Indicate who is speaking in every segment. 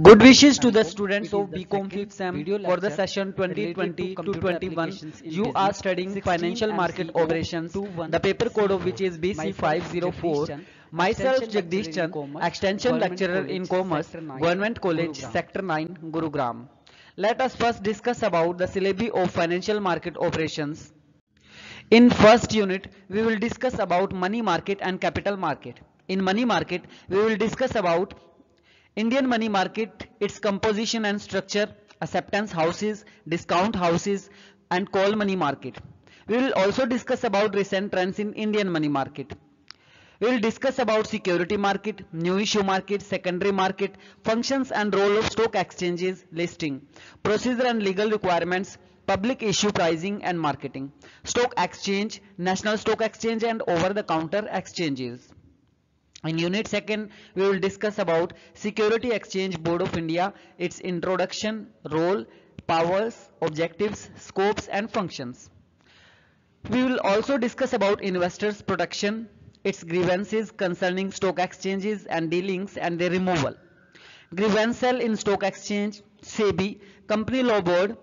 Speaker 1: Good wishes to the students of BCom 5th Sem for the session 2020 to 21. You are studying financial market operations, the paper code of which is BC504. Myself Jagdish Chand, extension lecturer in commerce, Government College, Sector 9, Gurugram. Let us first discuss about the syllabi of financial market operations. In first unit, we will discuss about money market and capital market. In money market, we will discuss about Indian money market, its composition and structure, acceptance houses, discount houses, and call money market. We will also discuss about recent trends in Indian money market. We will discuss about security market, new issue market, secondary market, functions and role of stock exchanges, listing, procedure and legal requirements, public issue pricing and marketing, stock exchange, national stock exchange and over-the-counter exchanges. In unit second, we will discuss about Security Exchange Board of India, its introduction, role, powers, objectives, scopes and functions. We will also discuss about investors protection, its grievances concerning stock exchanges and dealings and their removal. Grievance in stock exchange, SEBI, company law board,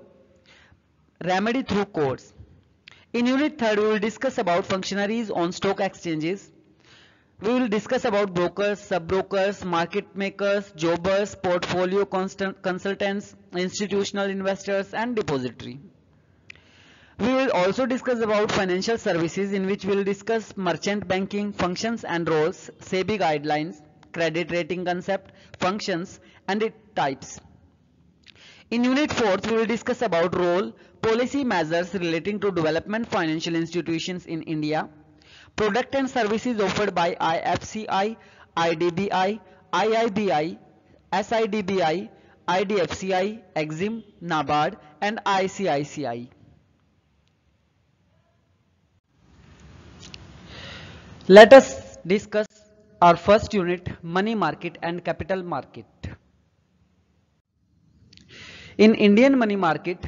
Speaker 1: remedy through courts. In unit third, we will discuss about functionaries on stock exchanges. We will discuss about brokers, sub-brokers, market makers, jobbers, portfolio consultants, institutional investors and depository. We will also discuss about financial services, in which we will discuss merchant banking, functions and roles, SEBI guidelines, credit rating concept, functions and its types. In unit 4th, we will discuss about role, policy measures relating to development financial institutions in India, product and services offered by IFCI, IDBI, IIBI, SIDBI, IDFCI, Exim, NABARD and ICICI. Let us discuss our first unit, money market and capital market. In Indian money market,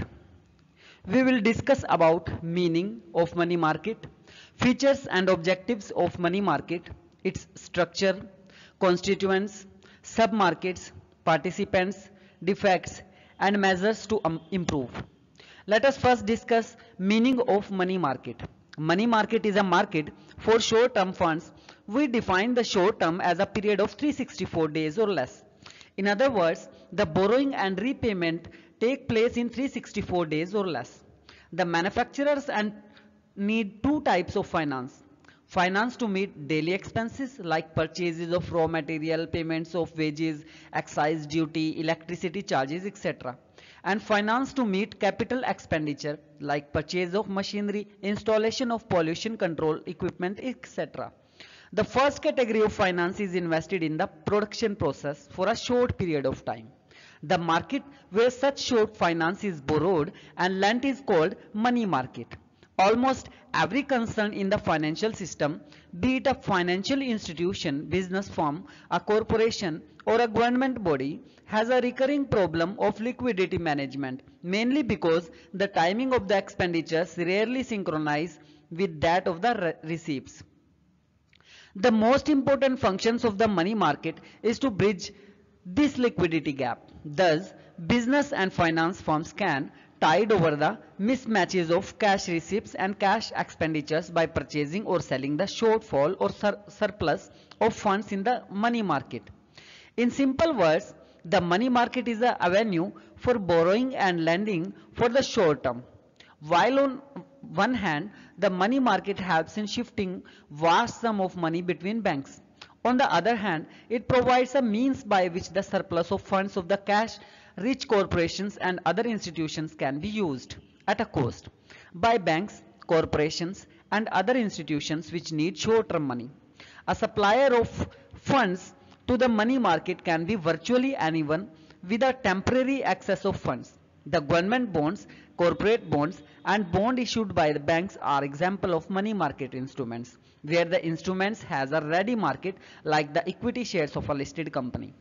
Speaker 1: we will discuss about meaning of money market, features and objectives of money market, its structure, constituents, sub-markets, participants, defects and measures to improve. Let us first discuss meaning of money market. Money market is a market for short-term funds. We define the short term as a period of 364 days or less. In other words, the borrowing and repayment take place in 364 days or less. The manufacturers need two types of finance. Finance to meet daily expenses like purchases of raw material, payments of wages, excise duty, electricity charges, etc. And finance to meet capital expenditure like purchase of machinery, installation of pollution control equipment, etc. The first category of finance is invested in the production process for a short period of time. The market where such short finance is borrowed and lent is called money market. Almost every concern in the financial system, be it a financial institution, business firm, a corporation or a government body, has a recurring problem of liquidity management, mainly because the timing of the expenditures rarely synchronize with that of the receipts. The most important functions of the money market is to bridge this liquidity gap. Thus, business and finance firms can tide over the mismatches of cash receipts and cash expenditures by purchasing or selling the shortfall or surplus of funds in the money market. In simple words, the money market is an avenue for borrowing and lending for the short term. While on one hand, the money market helps in shifting vast sum of money between banks. On the other hand, it provides a means by which the surplus of funds of the cash-rich corporations and other institutions can be used at a cost by banks, corporations and other institutions which need short-term money. A supplier of funds to the money market can be virtually anyone with a temporary access of funds. The government bonds, corporate bonds and bond issued by the banks are example of money market instruments, where the instruments has a ready market like the equity shares of a listed company.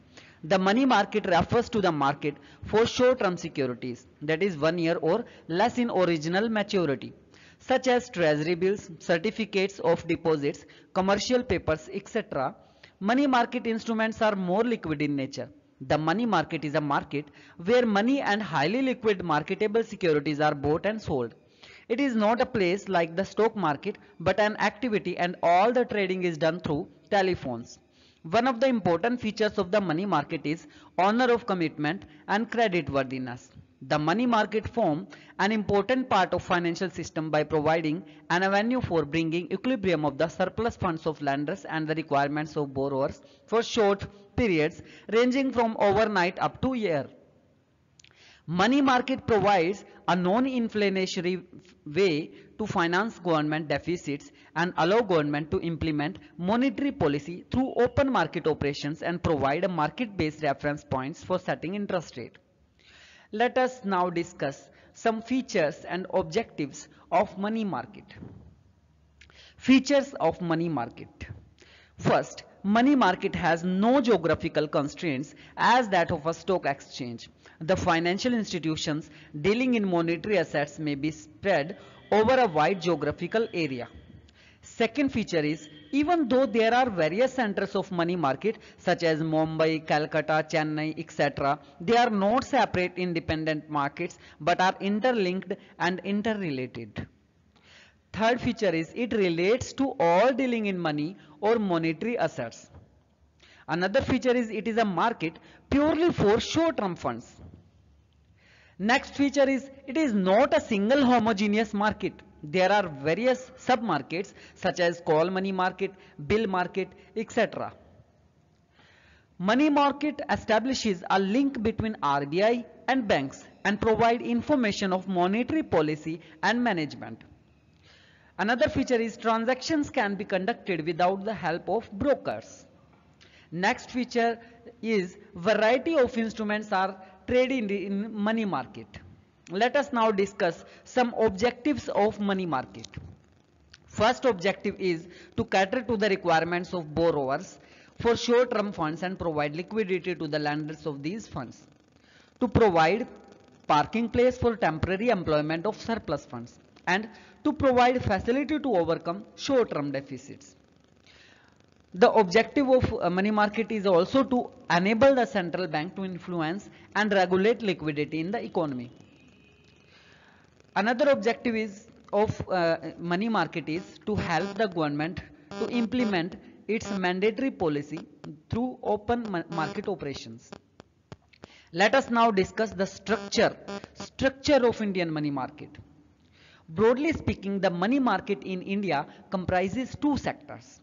Speaker 1: The money market refers to the market for short-term securities, that is 1 year or less in original maturity, such as treasury bills, certificates of deposits, commercial papers, etc. Money market instruments are more liquid in nature. The money market is a market where money and highly liquid marketable securities are bought and sold. It is not a place like the stock market, but an activity, and all the trading is done through telephones. One of the important features of the money market is honor of commitment and credit worthiness. The money market form an important part of financial system by providing an avenue for bringing equilibrium of the surplus funds of lenders and the requirements of borrowers for short periods ranging from overnight up to year. Money market provides a non-inflationary way to finance government deficits and allow government to implement monetary policy through open market operations and provide a market-based reference points for setting interest rate. Let us now discuss some features and objectives of money market. Features of money market. First, money market has no geographical constraints as that of a stock exchange. The financial institutions dealing in monetary assets may be spread over a wide geographical area. Second feature is, even though there are various centers of money market such as Mumbai, Calcutta, Chennai, etc., they are not separate independent markets but are interlinked and interrelated. Third feature is, it relates to all dealing in money or monetary assets. Another feature is, it is a market purely for short-term funds. Next feature is, it is not a single homogeneous market. There are various sub-markets such as call money market, bill market, etc. Money market establishes a link between RBI and banks and provide information of monetary policy and management. Another feature is, transactions can be conducted without the help of brokers. Next feature is, variety of instruments are traded in money market. Let us now discuss some objectives of money market. First objective is to cater to the requirements of borrowers for short-term funds and provide liquidity to the lenders of these funds. To provide parking place for temporary employment of surplus funds, and to provide facility to overcome short-term deficits. The objective of money market is also to enable the central bank to influence and regulate liquidity in the economy. Another objective is of money market is to help the government to implement its mandatory policy through open market operations. Let us now discuss the structure of Indian money market. Broadly speaking, the money market in India comprises two sectors.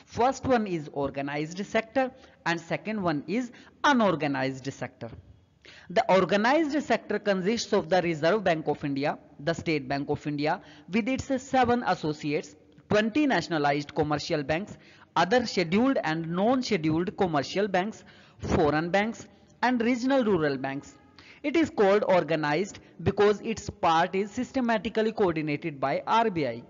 Speaker 1: First one is organized sector and second one is unorganized sector. The organized sector consists of the Reserve Bank of India, the State Bank of India with its 7 associates, 20 nationalized commercial banks, other scheduled and non-scheduled commercial banks, foreign banks and regional rural banks. It is called organized because its part is systematically coordinated by RBI.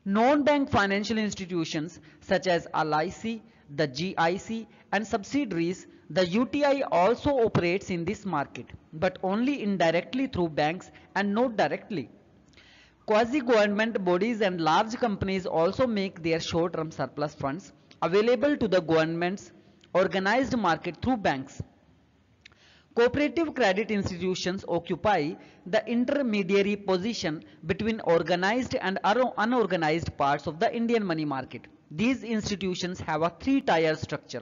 Speaker 1: Non-bank financial institutions such as LIC, the GIC and subsidiaries, the UTI also operates in this market, but only indirectly through banks and not directly. Quasi-government bodies and large companies also make their short-term surplus funds available to the government's organized market through banks. Cooperative credit institutions occupy the intermediary position between organized and unorganized parts of the Indian money market. These institutions have a 3-tier structure.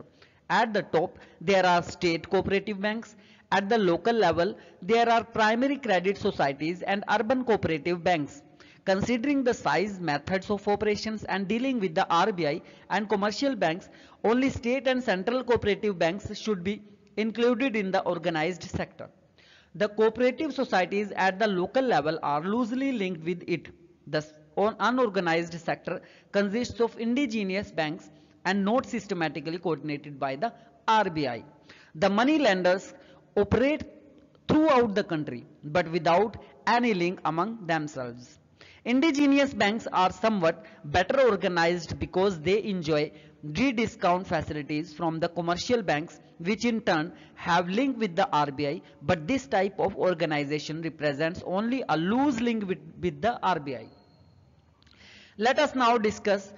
Speaker 1: At the top, there are state cooperative banks. At the local level, there are primary credit societies and urban cooperative banks. Considering the size, methods of operations and dealing with the RBI and commercial banks, only state and central cooperative banks should be included in the organized sector. The cooperative societies at the local level are loosely linked with it. The unorganized sector consists of indigenous banks and not systematically coordinated by the RBI. The money lenders operate throughout the country but without any link among themselves. Indigenous banks are somewhat better organized because they enjoy discount facilities from the commercial banks, which in turn have link with the RBI, but this type of organization represents only a loose link with the RBI. Let us now discuss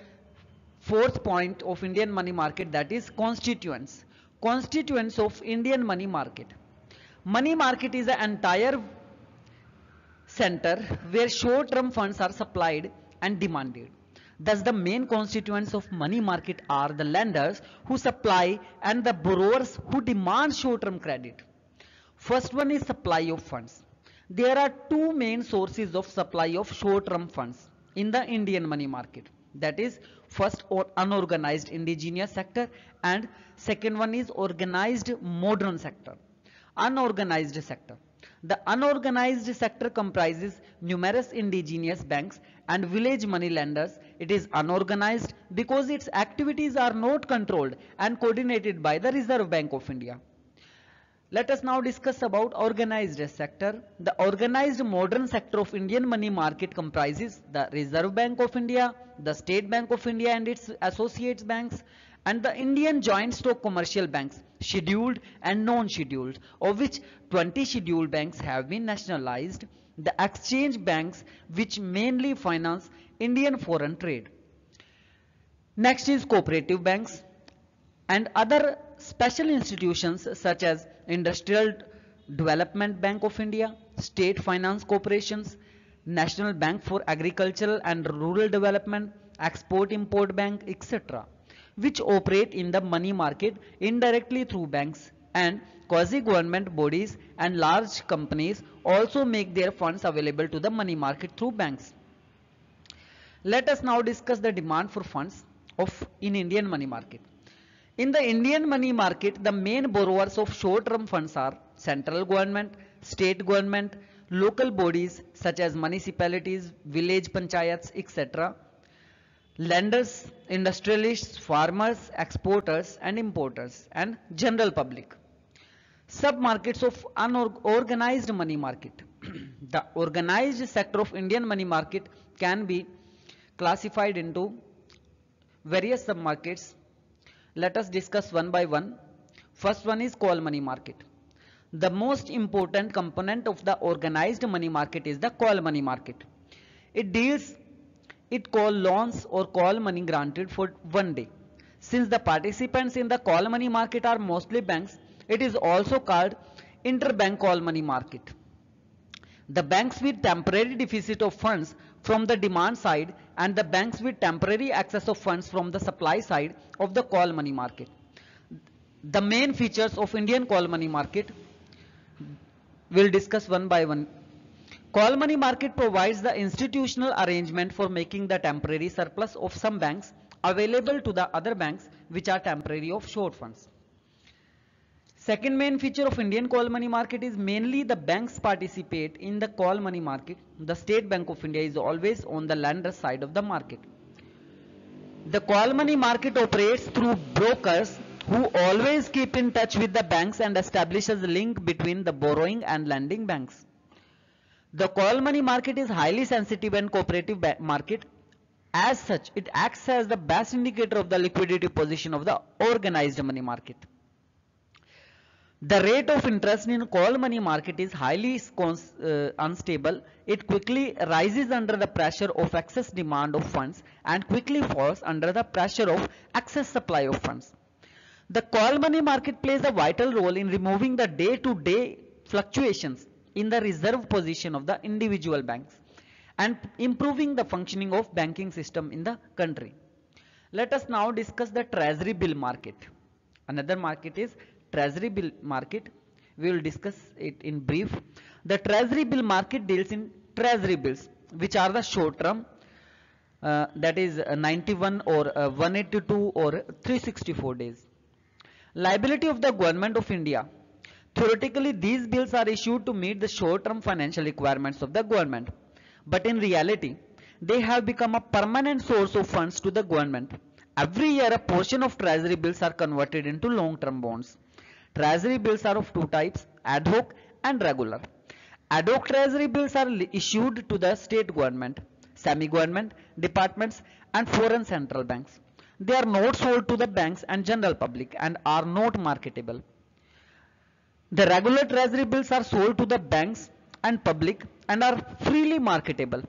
Speaker 1: fourth point of Indian money market, that is constituents. Constituents of Indian money market. Money market is the entire center where short-term funds are supplied and demanded. Thus, the main constituents of money market are the lenders who supply and the borrowers who demand short-term credit. First one is supply of funds. There are two main sources of supply of short-term funds in the Indian money market. That is, first or unorganized indigenous sector, and second one is organized modern sector. Unorganized sector. The unorganized sector comprises numerous indigenous banks and village money lenders. It is unorganized because its activities are not controlled and coordinated by the Reserve Bank of India. Let us now discuss about organized sector. The organized modern sector of Indian money market comprises the Reserve Bank of India, the State Bank of India and its associates banks, and the Indian joint stock commercial banks, scheduled and non-scheduled, of which 20 scheduled banks have been nationalized, the exchange banks which mainly finance Indian foreign trade. Next is cooperative banks and other special institutions such as Industrial Development Bank of India, State Finance Corporations, National Bank for Agricultural and Rural Development, Export-Import Bank, etc., which operate in the money market indirectly through banks, and quasi-government bodies and large companies also make their funds available to the money market through banks. Let us now discuss the demand for funds in Indian money market. In the Indian money market, the main borrowers of short-term funds are central government, state government, local bodies such as municipalities, village panchayats, etc., lenders, industrialists, farmers, exporters and importers, and general public. Sub-markets of unorganized money market. The organized sector of Indian money market can be classified into various sub-markets. Let us discuss one by one. First one is call money market. The most important component of the organized money market is the call money market. It call loans or call money granted for one day. Since the participants in the call money market are mostly banks, it is also called interbank call money market. The banks with temporary deficit of funds from the demand side and the banks with temporary access of funds from the supply side of the call money market. The main features of Indian call money market we'll discuss one by one. Call money market provides the institutional arrangement for making the temporary surplus of some banks available to the other banks which are temporary of short funds. Second main feature of Indian call money market is mainly the banks participate in the call money market. The State Bank of India is always on the lender side of the market. The call money market operates through brokers who always keep in touch with the banks and establishes a link between the borrowing and lending banks. The call money market is highly sensitive and cooperative market. As such, it acts as the best indicator of the liquidity position of the organized money market. The rate of interest in call money market is highly unstable. It quickly rises under the pressure of excess demand of funds and quickly falls under the pressure of excess supply of funds. The call money market plays a vital role in removing the day-to-day fluctuations in the reserve position of the individual banks and improving the functioning of banking system in the country. Let us now discuss the treasury bill market. Another market is treasury bill market. We will discuss it in brief. The treasury bill market deals in treasury bills which are the short term, that is 91 or 182 or 364 days. Liability of the government of India. Theoretically, these bills are issued to meet the short-term financial requirements of the government, but in reality, they have become a permanent source of funds to the government. Every year, a portion of treasury bills are converted into long-term bonds. Treasury bills are of two types, ad hoc and regular. Ad hoc treasury bills are issued to the state government, semi-government, departments and foreign central banks. They are not sold to the banks and general public and are not marketable. The regular treasury bills are sold to the banks and public and are freely marketable.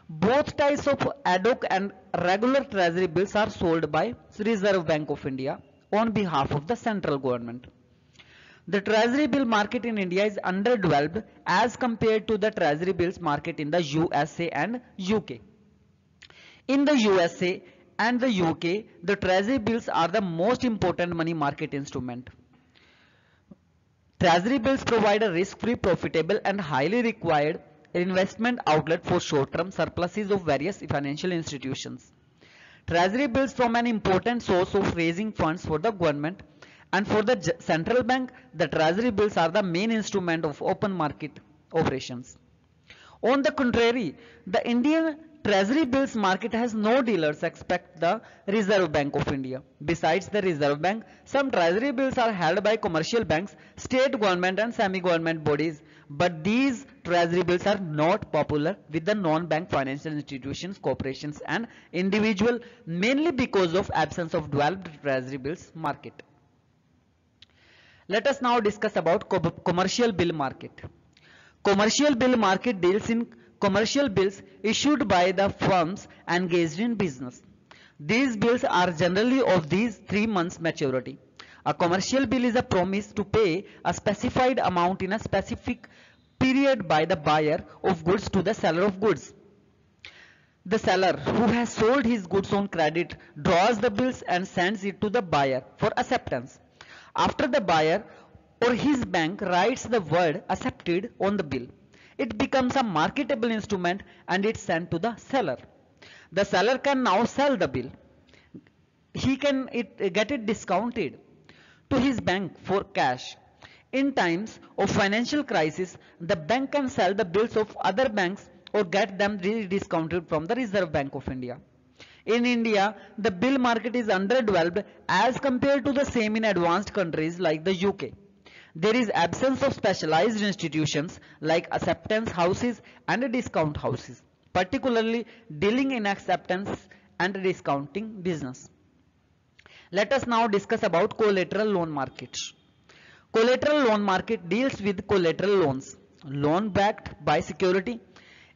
Speaker 1: Both types of ad hoc and regular treasury bills are sold by Reserve Bank of India on behalf of the central government. The treasury bill market in India is underdeveloped as compared to the treasury bills market in the USA and UK. In the USA and the UK, the treasury bills are the most important money market instrument. Treasury bills provide a risk-free, profitable and highly required investment outlet for short-term surpluses of various financial institutions. Treasury bills form an important source of raising funds for the government, and for the central bank, the treasury bills are the main instrument of open market operations. On the contrary, the Indian treasury bills market has no dealers except the Reserve Bank of India. Besides the Reserve Bank, some treasury bills are held by commercial banks, state government and semi-government bodies, but these treasury bills are not popular with the non-bank financial institutions, corporations and individual, mainly because of absence of developed treasury bills market. Let us now discuss about commercial bill market. Commercial bill market deals in commercial bills issued by the firms engaged in business. These bills are generally of these 3 months maturity. A commercial bill is a promise to pay a specified amount in a specific period by the buyer of goods to the seller of goods. The seller who has sold his goods on credit draws the bills and sends it to the buyer for acceptance. After the buyer or his bank writes the word accepted on the bill, it becomes a marketable instrument and it's sent to the seller. The seller can now sell the bill. He can get it discounted to his bank for cash. In times of financial crisis, the bank can sell the bills of other banks or get them discounted from the Reserve Bank of India. In India, the bill market is underdeveloped as compared to the same in advanced countries like the UK. There is absence of specialized institutions like acceptance houses and discount houses, particularly dealing in acceptance and discounting business. Let us now discuss about collateral loan market. Collateral loan market deals with collateral loans, loan backed by security.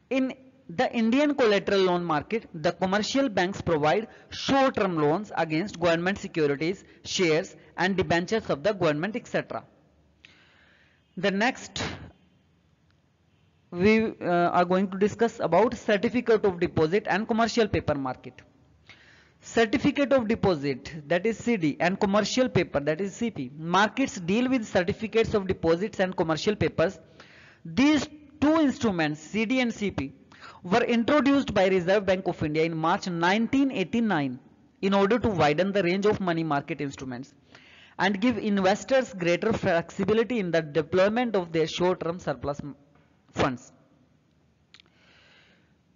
Speaker 1: In the Indian collateral loan market, the commercial banks provide short-term loans against government securities, shares and debentures of the government, etc. The next we are going to discuss about certificate of deposit and commercial paper market. Certificate of deposit, that is CD, and commercial paper, that is CP. Markets deal with certificates of deposits and commercial papers. These two instruments, CD and CP, were introduced by Reserve Bank of India in March 1989 in order to widen the range of money market instruments and give investors greater flexibility in the deployment of their short-term surplus funds.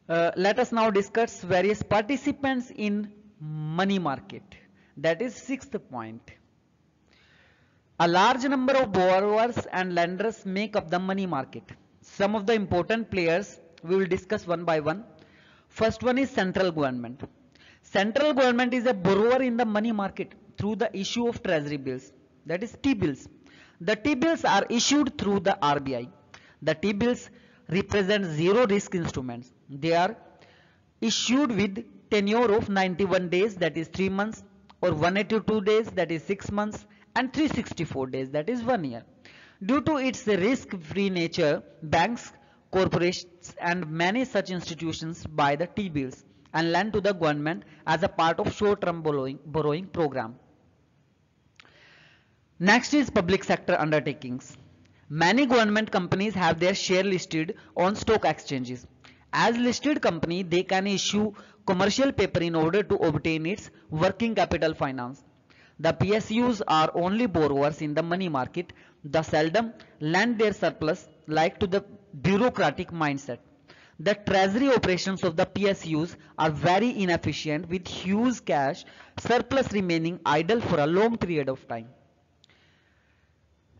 Speaker 1: Let us now discuss various participants in money market. That is sixth point. A large number of borrowers and lenders make up the money market. Some of the important players we will discuss one by one. First one is central government. Central government is a borrower in the money market through the issue of treasury bills, that is T-bills. The T-bills are issued through the RBI. The T-bills represent zero risk instruments. They are issued with tenure of 91 days, that is 3 months, or 182 days, that is 6 months, and 364 days, that is 1 year. Due to its risk-free nature, banks, corporations and many such institutions buy the T-bills and lend to the government as a part of short-term borrowing program. Next is public sector undertakings. Many government companies have their share listed on stock exchanges. As listed company, they can issue commercial paper in order to obtain its working capital finance. The PSUs are only borrowers in the money market. They seldom lend their surplus like to the bureaucratic mindset. The treasury operations of the PSUs are very inefficient with huge cash surplus remaining idle for a long period of time.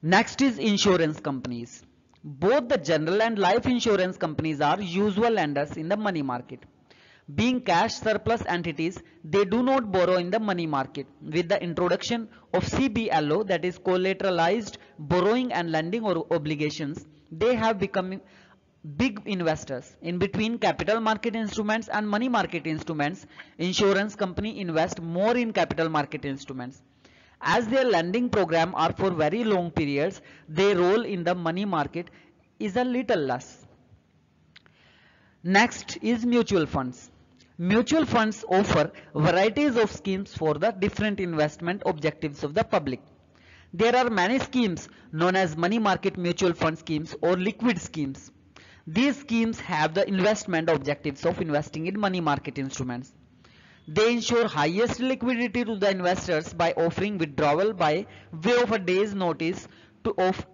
Speaker 1: Next is insurance companies. Both the general and life insurance companies are usual lenders in the money market. Being cash surplus entities, they do not borrow in the money market. With the introduction of CBLO, that is collateralized borrowing and lending or obligations, they have become big investors. In between capital market instruments and money market instruments, insurance company invest more in capital market instruments. As their lending program are for very long periods, their role in the money market is a little less. Next is mutual funds. Mutual funds offer varieties of schemes for the different investment objectives of the public. There are many schemes known as money market mutual fund schemes or liquid schemes. These schemes have the investment objectives of investing in money market instruments. They ensure highest liquidity to the investors by offering withdrawal by way of a day's notice of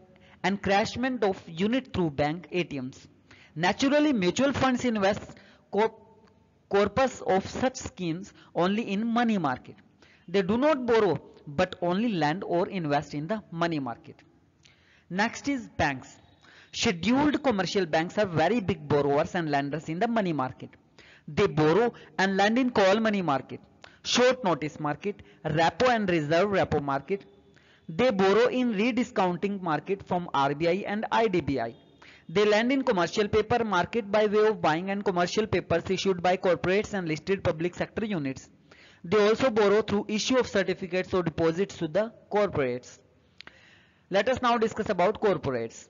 Speaker 1: encashment of unit through bank ATMs. Naturally, mutual funds invest corpus of such schemes only in money market. They do not borrow but only lend or invest in the money market. Next is banks. Scheduled commercial banks are very big borrowers and lenders in the money market. They borrow and lend in call money market, short notice market, repo and reserve repo market. They borrow in rediscounting market from RBI and IDBI. They lend in commercial paper market by way of buying and commercial papers issued by corporates and listed public sector units. They also borrow through issue of certificates or deposits to the corporates. Let us now discuss about corporates.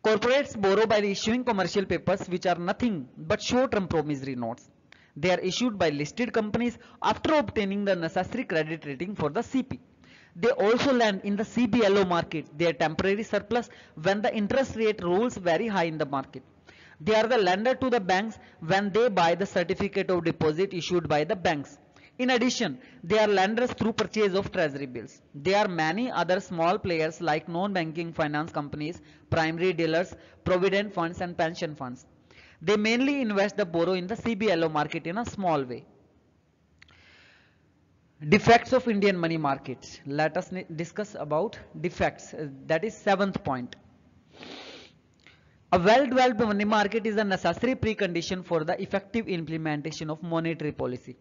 Speaker 1: Corporates borrow by issuing commercial papers which are nothing but short-term promissory notes. They are issued by listed companies after obtaining the necessary credit rating for the CP. They also lend in the CBLO market, their temporary surplus when the interest rate rolls very high in the market. They are the lender to the banks when they buy the certificate of deposit issued by the banks. In addition, they are lenders through purchase of treasury bills. There are many other small players like non-banking finance companies, primary dealers, provident funds and pension funds. They mainly invest the borrow in the CBLO market in a small way. Defects of Indian money market. Let us discuss about defects. That is 7th point. A well-developed money market is a necessary precondition for the effective implementation of monetary policy.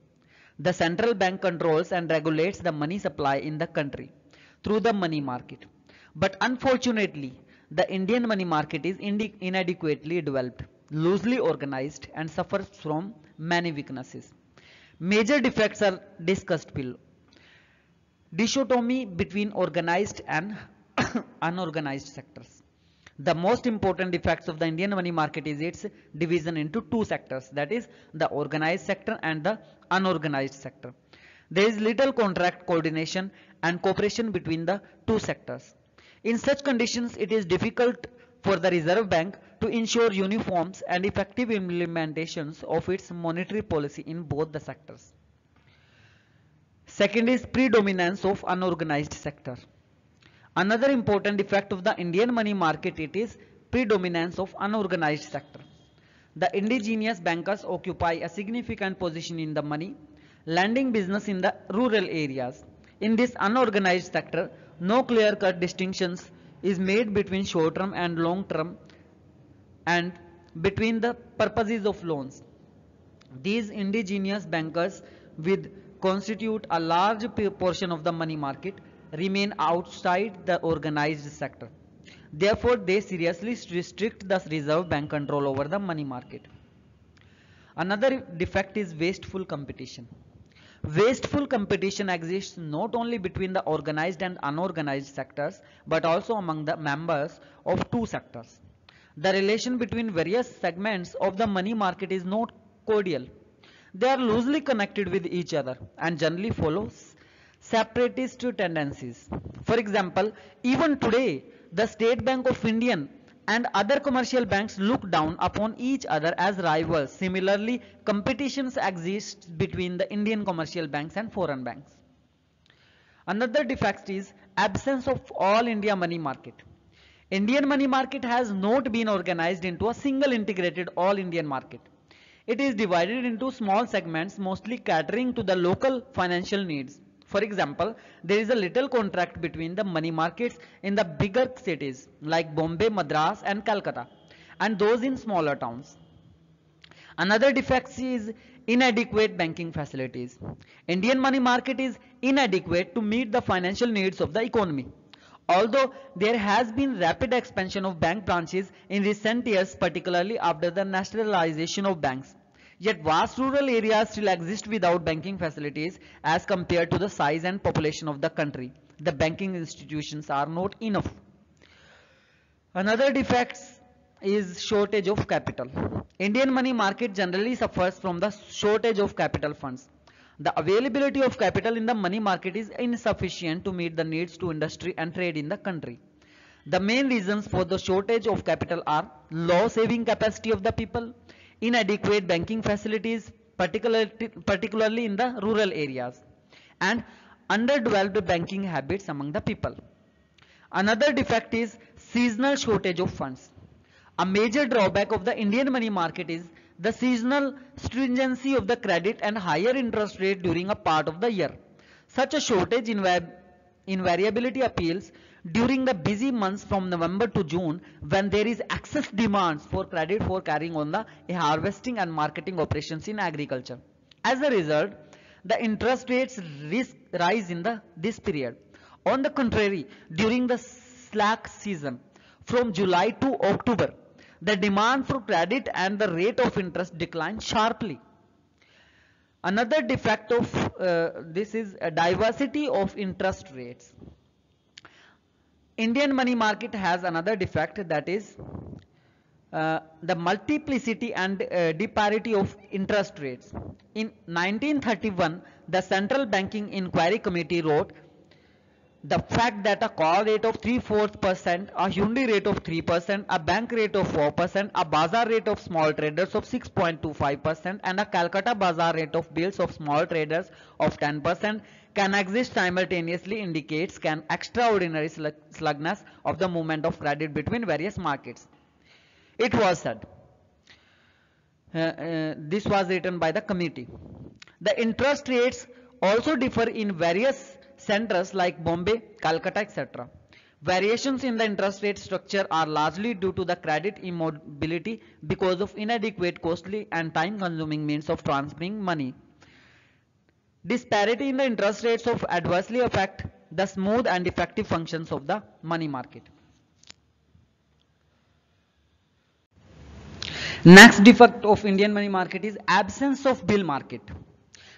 Speaker 1: The central bank controls and regulates the money supply in the country through the money market. But unfortunately, the Indian money market is inadequately developed, loosely organized and suffers from many weaknesses. Major defects are discussed below. Dichotomy between organized and unorganized sectors. The most important defects of the Indian money market is its division into two sectors, that is the organized sector and the unorganized sector. There is little contract coordination and cooperation between the two sectors. In such conditions, it is difficult for the Reserve Bank to ensure uniform and effective implementations of its monetary policy in both the sectors. Second is predominance of unorganized sector. Another important effect of the Indian money market it is predominance of unorganized sector. The indigenous bankers occupy a significant position in the money lending business in the rural areas. In this unorganized sector, no clear-cut distinctions is made between short-term and long-term and between the purposes of loans. These indigenous bankers with constitute a large portion of the money market remain outside the organized sector. Therefore, they seriously restrict the Reserve Bank control over the money market. Another defect is wasteful competition. Wasteful competition exists not only between the organized and unorganized sectors, but also among the members of two sectors. The relation between various segments of the money market is not cordial. They are loosely connected with each other and generally follow separatist tendencies. For example, even today, the State Bank of India and other commercial banks look down upon each other as rivals. Similarly, competitions exist between the Indian commercial banks and foreign banks. Another defect is absence of all India money market. Indian money market has not been organized into a single integrated all Indian market. It is divided into small segments mostly catering to the local financial needs. For example, there is a little contract between the money markets in the bigger cities like Bombay, Madras and Calcutta and those in smaller towns. Another defect is inadequate banking facilities. Indian money market is inadequate to meet the financial needs of the economy. Although there has been rapid expansion of bank branches in recent years, particularly after the nationalization of banks, yet vast rural areas still exist without banking facilities as compared to the size and population of the country. the banking institutions are not enough. Another defect is shortage of capital. Indian money market generally suffers from the shortage of capital funds. The availability of capital in the money market is insufficient to meet the needs to industry and trade in the country. The main reasons for the shortage of capital are low saving capacity of the people, inadequate banking facilities, particularly in the rural areas, and underdeveloped banking habits among the people. Another defect is seasonal shortage of funds. A major drawback of the Indian money market is the seasonal stringency of the credit and higher interest rate during a part of the year. Such a shortage invariability appeals during the busy months from November to June, when there is excess demands for credit for carrying on the harvesting and marketing operations in agriculture. As a result, the interest rates rise in this period. On the contrary, during the slack season from July to October, the demand for credit and the rate of interest decline sharply. Another defect of this is a diversity of interest rates. Indian money market has another defect, that is the multiplicity and disparity of interest rates. In 1931, the Central Banking Inquiry Committee wrote the fact that a call rate of 3/4%, a hundi rate of 3%, a bank rate of 4%, a bazaar rate of small traders of 6.25%, and a Calcutta bazaar rate of bills of small traders of 10% can exist simultaneously indicates an extraordinary slugness of the movement of credit between various markets. It was said. This was written by the committee. The interest rates also differ in various centers like Bombay, Calcutta, etc. Variations in the interest rate structure are largely due to the credit immobility because of inadequate, costly and time-consuming means of transferring money. Disparity in the interest rates of adversely affect the smooth and effective functions of the money market. Next defect of Indian money market is absence of bill market.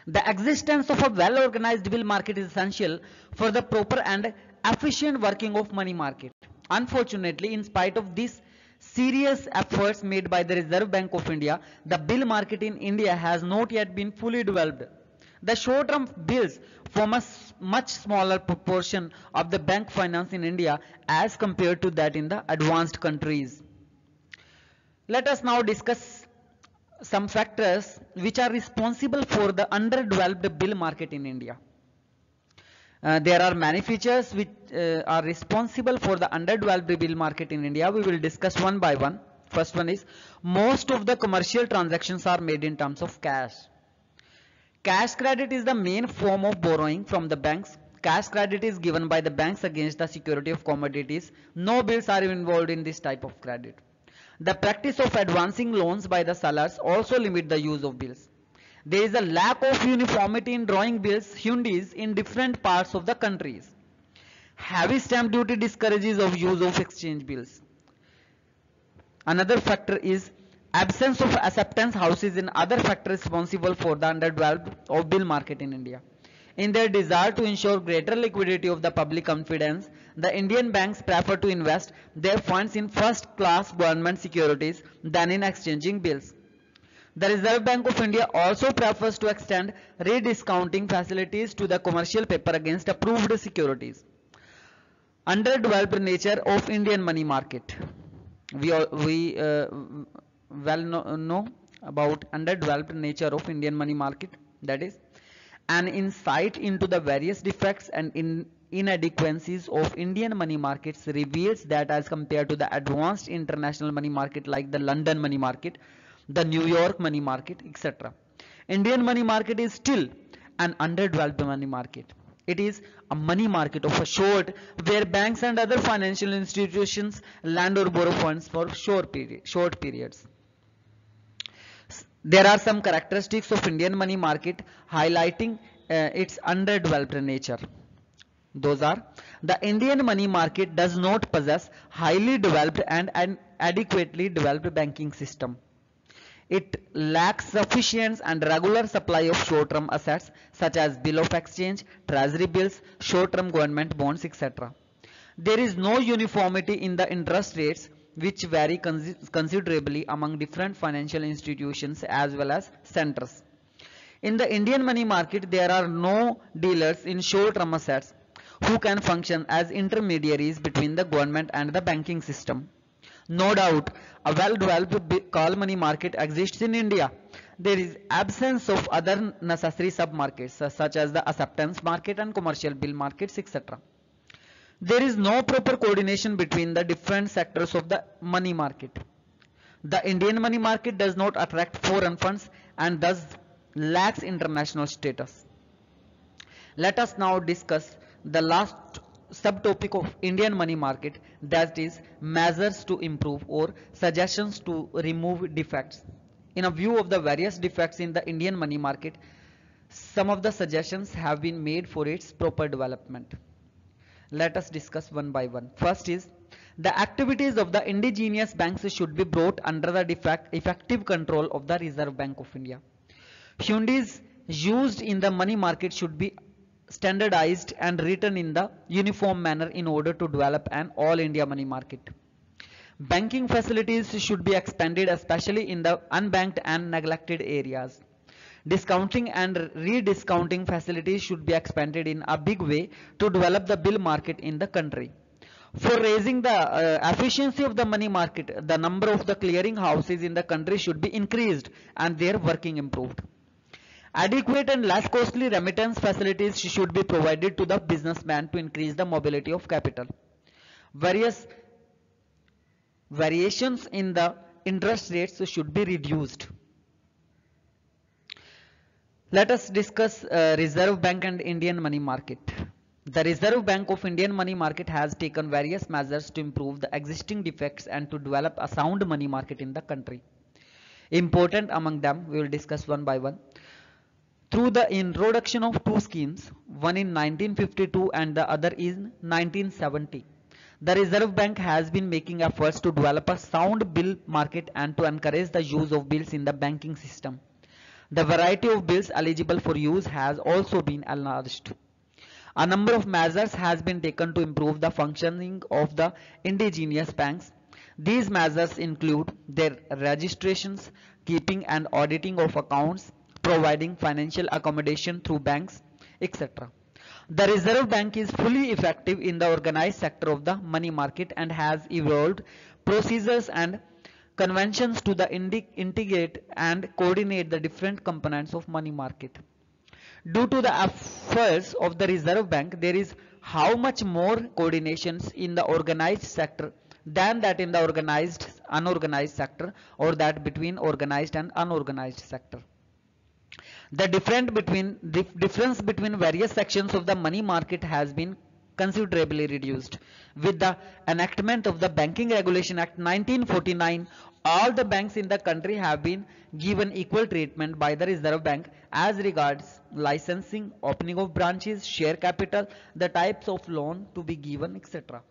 Speaker 1: The existence of a well-organized bill market is essential for the proper and efficient working of money market. Unfortunately, in spite of these serious efforts made by the Reserve Bank of India, the bill market in India has not yet been fully developed. The short-term bills form a much smaller proportion of the bank finance in India as compared to that in the advanced countries. Let us now discuss some factors which are responsible for the underdeveloped bill market in India. There are many features which are responsible for the underdeveloped bill market in India. We will discuss one by one. First one is, most of the commercial transactions are made in terms of cash. Cash credit is the main form of borrowing from the banks. Cash credit is given by the banks against the security of commodities. No bills are involved in this type of credit. The practice of advancing loans by the sellers also limit the use of bills. There is a lack of uniformity in drawing bills, hundis, in different parts of the countries. Heavy stamp duty discourages of use of exchange bills. Another factor is absence of acceptance houses and other factors responsible for the underdeveloped of bill market in India. In their desire to ensure greater liquidity of the public confidence, the Indian banks prefer to invest their funds in first-class government securities than in exchanging bills. The Reserve Bank of India also prefers to extend rediscounting facilities to the commercial paper against approved securities. Underdeveloped nature of Indian money market. We well know about underdeveloped nature of Indian money market, that is an insight into the various defects and inadequacies of Indian money markets reveals that as compared to the advanced international money market like the London money market, the New York money market, etc., Indian money market is still an underdeveloped money market. It is a money market of a short, where banks and other financial institutions lend or borrow funds for short periods. There are some characteristics of Indian money market highlighting its underdeveloped nature. Those are, the Indian money market does not possess highly developed and an adequately developed banking system. It lacks sufficient and regular supply of short-term assets such as bill of exchange, treasury bills, short-term government bonds, etc. There is no uniformity in the interest rates, which vary considerably among different financial institutions as well as centers. In the Indian money market, there are no dealers in short-term assets who can function as intermediaries between the government and the banking system. No doubt, a well-developed call money market exists in India. There is absence of other necessary sub-markets such as the acceptance market and commercial bill markets, etc. There is no proper coordination between the different sectors of the money market. The Indian money market does not attract foreign funds and thus lacks international status. Let us now discuss the last subtopic of Indian money market, that is measures to improve or suggestions to remove defects. In a view of the various defects in the Indian money market, some of the suggestions have been made for its proper development. Let us discuss one by one. First is the activities of the indigenous banks should be brought under the effective control of the Reserve Bank of India. Funds used in the money market should be standardized and written in the uniform manner in order to develop an all India money market. Banking facilities should be expanded, especially in the unbanked and neglected areas. Discounting and rediscounting facilities should be expanded in a big way to develop the bill market in the country. For raising the efficiency of the money market, the number of the clearing houses in the country should be increased and their working improved. Adequate and less costly remittance facilities should be provided to the businessman to increase the mobility of capital. Various variations in the interest rates should be reduced. Let us discuss Reserve Bank and Indian money market. The Reserve Bank of Indian money market has taken various measures to improve the existing defects and to develop a sound money market in the country. Important among them, we will discuss one by one. Through the introduction of two schemes, one in 1952 and the other in 1970, the Reserve Bank has been making efforts to develop a sound bill market and to encourage the use of bills in the banking system. The variety of bills eligible for use has also been enlarged. A number of measures has been taken to improve the functioning of the indigenous banks. These measures include their registrations, keeping and auditing of accounts, providing financial accommodation through banks, etc. The Reserve Bank is fully effective in the organized sector of the money market and has evolved procedures and conventions to the integrate and coordinate the different components of money market. Due to the efforts of the Reserve Bank, there is how much more coordinations in the organized sector than that in the unorganized sector, or that between organized and unorganized sector. The difference between various sections of the money market has been considerably reduced. With the enactment of the Banking Regulation Act 1949, all the banks in the country have been given equal treatment by the Reserve Bank as regards licensing, opening of branches, share capital, the types of loan to be given, etc.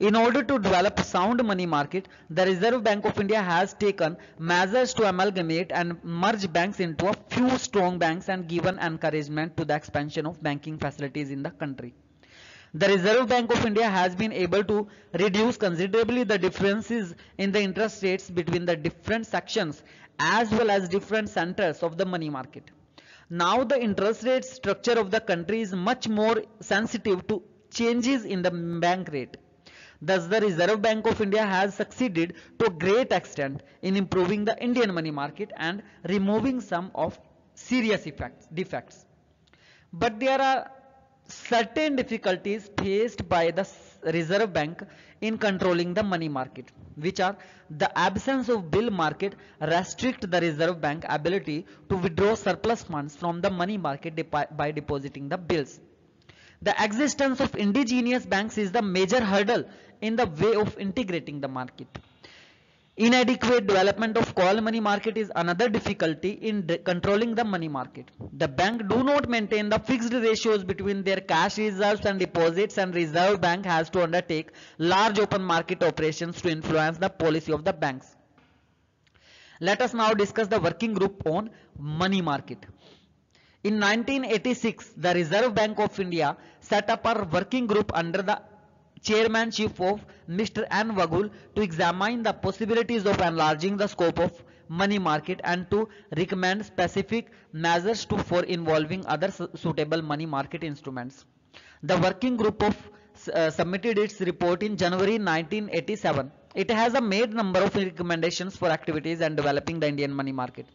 Speaker 1: In order to develop sound money market, the Reserve Bank of India has taken measures to amalgamate and merge banks into a few strong banks and given encouragement to the expansion of banking facilities in the country. The Reserve Bank of India has been able to reduce considerably the differences in the interest rates between the different sections as well as different centers of the money market. Now the interest rate structure of the country is much more sensitive to changes in the bank rate. Thus, the Reserve Bank of India has succeeded to a great extent in improving the Indian money market and removing some of serious defects. But there are certain difficulties faced by the Reserve Bank in controlling the money market, which are the absence of bill market restrict the Reserve Bank ability to withdraw surplus funds from the money market by depositing the bills. The existence of indigenous banks is the major hurdle in the way of integrating the market. Inadequate development of call money market is another difficulty in controlling the money market. The bank do not maintain the fixed ratios between their cash reserves and deposits, and Reserve Bank has to undertake large open market operations to influence the policy of the banks. Let us now discuss the working group on money market. In 1986, the Reserve Bank of India set up a working group under the chairmanship of Mr. N. Vagul to examine the possibilities of enlarging the scope of money market and to recommend specific measures for involving other suitable money market instruments. The working group submitted its report in January 1987. It has made a number of recommendations for activities and developing the Indian money market.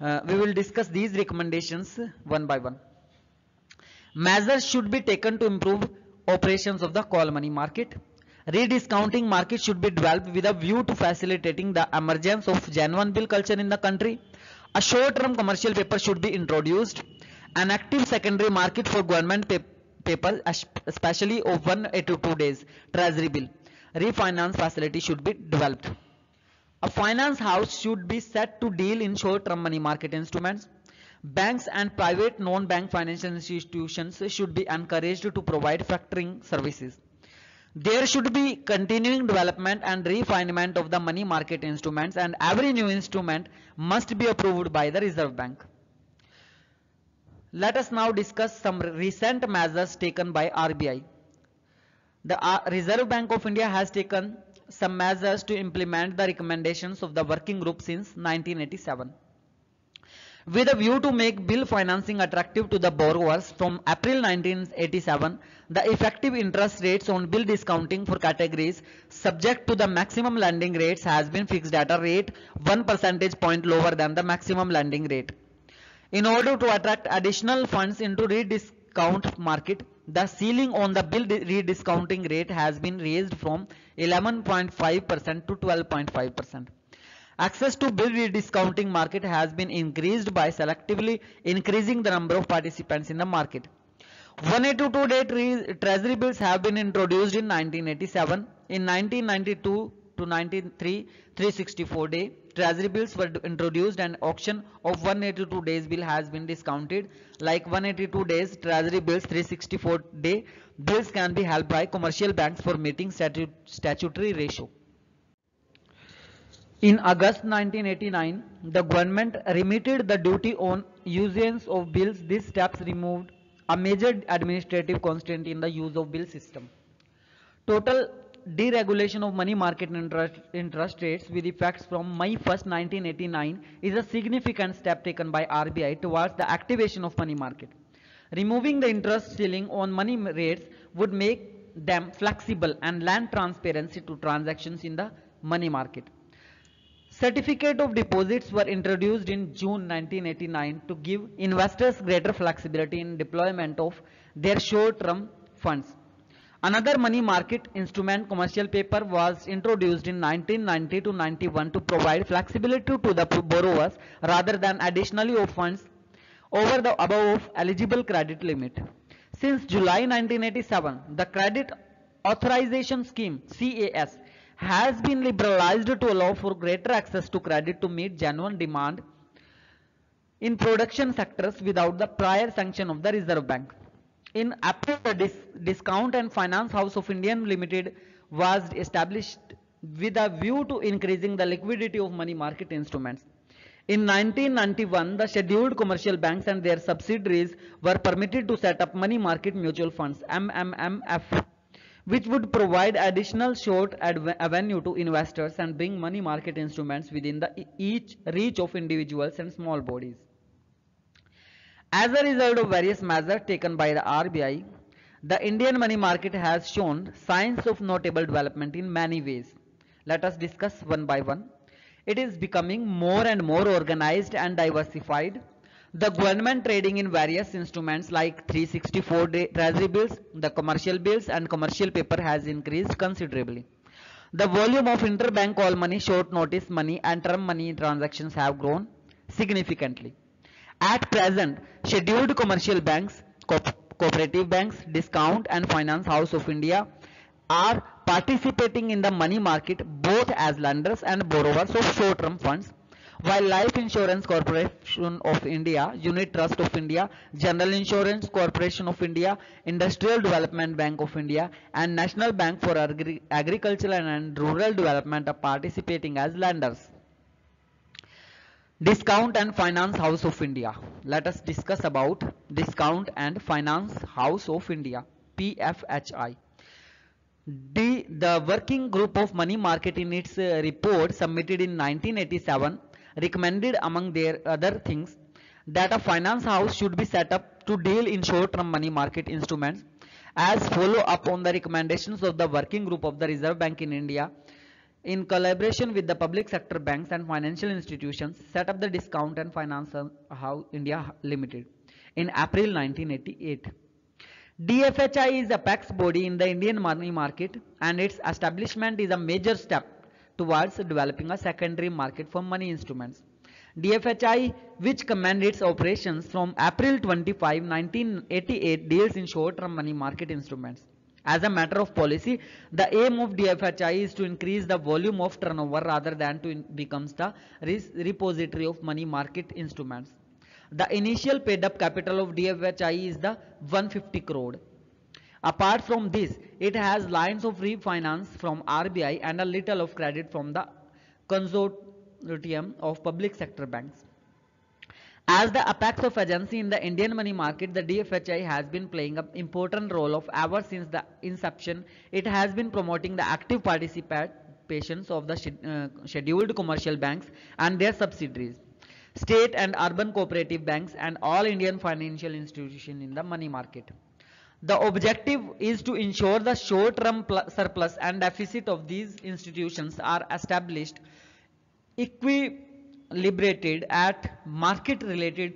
Speaker 1: We will discuss these recommendations one by one. Measures should be taken to improve operations of the call money market. Rediscounting market should be developed with a view to facilitating the emergence of genuine bill culture in the country. A short-term commercial paper should be introduced. An active secondary market for government paper, especially of 182 days treasury bill. Refinance facility should be developed. A finance house should be set to deal in short-term money market instruments. Banks and private non-bank financial institutions should be encouraged to provide factoring services. There should be continuing development and refinement of the money market instruments, and every new instrument must be approved by the Reserve Bank. Let us now discuss some recent measures taken by RBI. The Reserve Bank of India has taken some measures to implement the recommendations of the working group since 1987. With a view to make bill financing attractive to the borrowers, from April 1987, the effective interest rates on bill discounting for categories subject to the maximum lending rates has been fixed at a rate 1 percentage point lower than the maximum lending rate. In order to attract additional funds into rediscount market, the ceiling on the bill rediscounting rate has been raised from 11.5% to 12.5%. Access to bill rediscounting market has been increased by selectively increasing the number of participants in the market. 182-day treasury bills have been introduced in 1987. In 1992 to 93, 364-day treasury bills were introduced, and auction of 182 days bill has been discounted. Like 182 days treasury bills, 364-day bills can be held by commercial banks for meeting statutory ratio. In August 1989, the government remitted the duty on issuance of bills. These steps removed a major administrative constraint in the use of bill system. Total deregulation of money market interest rates with effects from May 1st, 1989 is a significant step taken by RBI towards the activation of money market. Removing the interest ceiling on money rates would make them flexible and lend transparency to transactions in the money market. Certificate of deposits were introduced in June 1989 to give investors greater flexibility in deployment of their short-term funds. Another money market instrument, commercial paper, was introduced in 1990 to 91 to provide flexibility to the borrowers rather than additionally of funds over the above eligible credit limit. Since July 1987, the Credit Authorization Scheme (CAS) has been liberalized to allow for greater access to credit to meet genuine demand in production sectors without the prior sanction of the Reserve Bank. In April, the Discount and Finance House of India Limited was established with a view to increasing the liquidity of money market instruments. In 1991, the scheduled commercial banks and their subsidiaries were permitted to set up money market mutual funds (MMMF), which would provide additional short avenue to investors and bring money market instruments within the reach of individuals and small bodies. As a result of various measures taken by the RBI, the Indian money market has shown signs of notable development in many ways. Let us discuss one by one. It is becoming more and more organized and diversified. The government trading in various instruments like 364-day treasury bills, the commercial bills and commercial paper has increased considerably. The volume of interbank call money, short notice money and term money transactions have grown significantly. At present, scheduled commercial banks, cooperative banks, Discount and Finance House of India are participating in the money market both as lenders and borrowers of short-term funds, while Life Insurance Corporation of India, Unit Trust of India, General Insurance Corporation of India, Industrial Development Bank of India and National Bank for Agricultural and Rural Development are participating as lenders. Discount and Finance House of India. Let us discuss about Discount and Finance House of India, PFHI. The Working Group of Money Market in its report submitted in 1987 recommended among their other things that a finance house should be set up to deal in short-term money market instruments as follow up on the recommendations of the Working Group of the Reserve Bank in India in collaboration with the public sector banks and financial institutions set up the Discount and Finance House India Limited in April 1988. DFHI is a apex body in the Indian money market and its establishment is a major step towards developing a secondary market for money instruments. DFHI, which commenced its operations from April 25, 1988, deals in short-term money market instruments. As a matter of policy, the aim of DFHI is to increase the volume of turnover rather than to become the repository of money market instruments. The initial paid up capital of DFHI is the 150 crore. Apart from this, it has lines of refinance from RBI and a little of credit from the consortium of public sector banks. As the apex of agency in the Indian money market, the DFHI has been playing an important role of ever since the inception. It has been promoting the active participation of the scheduled commercial banks and their subsidiaries, state and urban cooperative banks and all Indian financial institutions in the money market. The objective is to ensure the short-term surplus and deficit of these institutions are established equilibrated at market-related